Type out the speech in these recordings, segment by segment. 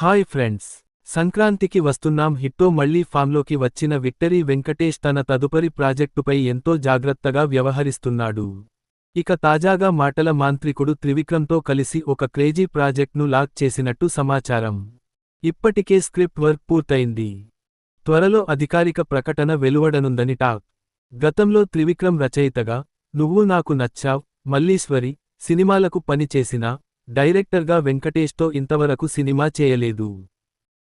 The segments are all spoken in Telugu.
హాయ్ ఫ్రెండ్స్, సంక్రాంతికి వస్తున్నాం హిట్తో మళ్లీ ఫామ్లోకి వచ్చిన విక్టరీ వెంకటేష్ తన తదుపరి ప్రాజెక్టుపై ఎంతో జాగ్రత్తగా వ్యవహరిస్తున్నాడు. ఇక తాజాగా మాటల మాంత్రికుడు త్రివిక్రమ్తో కలిసి ఒక క్రేజీ ప్రాజెక్ట్ను లాక్ చేసినట్టు సమాచారం. ఇప్పటికే స్క్రిప్ట్ వర్క్ పూర్తయింది. త్వరలో అధికారిక ప్రకటన వెలువడనుందని టాక్. గతంలో త్రివిక్రమ్ రచయితగా నువ్వు నాకు నచ్చావ్, మల్లీశ్వరి సినిమాలకు పనిచేసినా డైరెక్టర్గా వెంకటేష్తో ఇంతవరకు సినిమా చేయలేదు.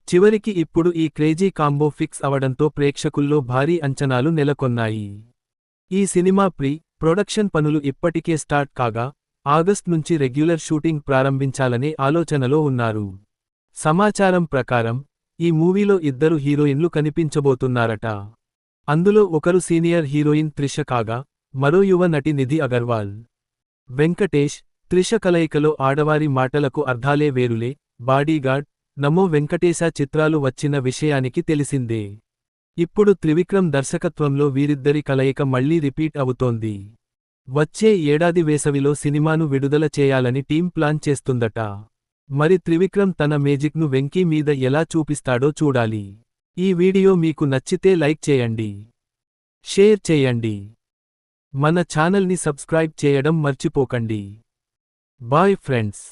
చివరికి ఇప్పుడు ఈ క్రేజీ కాంబో ఫిక్స్ అవడంతో ప్రేక్షకుల్లో భారీ అంచనాలు నెలకొన్నాయి. ఈ సినిమా ప్రొడక్షన్ పనులు ఇప్పటికే స్టార్ట్ కాగా ఆగస్ట్ నుంచి రెగ్యులర్ షూటింగ్ ప్రారంభించాలనే ఆలోచనలో ఉన్నారు. సమాచారం ప్రకారం ఈ మూవీలో ఇద్దరు హీరోయిన్లు కనిపించబోతున్నారట. అందులో ఒకరు సీనియర్ హీరోయిన్ త్రిష కాగా మరో యువ నటి నిధి అగర్వాల్. వెంకటేష్, త్రిష కలయికలో ఆడవారి మాటలకు అర్థాలే వేరులే, బాడీగార్డ్, నమో వెంకటేశ చిత్రాలు వచ్చిన విషయానికి తెలిసిందే. ఇప్పుడు త్రివిక్రమ్ దర్శకత్వంలో వీరిద్దరి కలయిక మళ్లీ రిపీట్ అవుతోంది. వచ్చే ఏడాది వేసవిలో సినిమాను విడుదల చేయాలని టీం ప్లాన్ చేస్తుందట. మరి త్రివిక్రమ్ తన మేజిక్ను వెంకీ మీద ఎలా చూపిస్తాడో చూడాలి. ఈ వీడియో మీకు నచ్చితే లైక్ చేయండి, షేర్ చేయండి, మన ఛానల్ని సబ్స్క్రైబ్ చేయడం మర్చిపోకండి. Bye friends.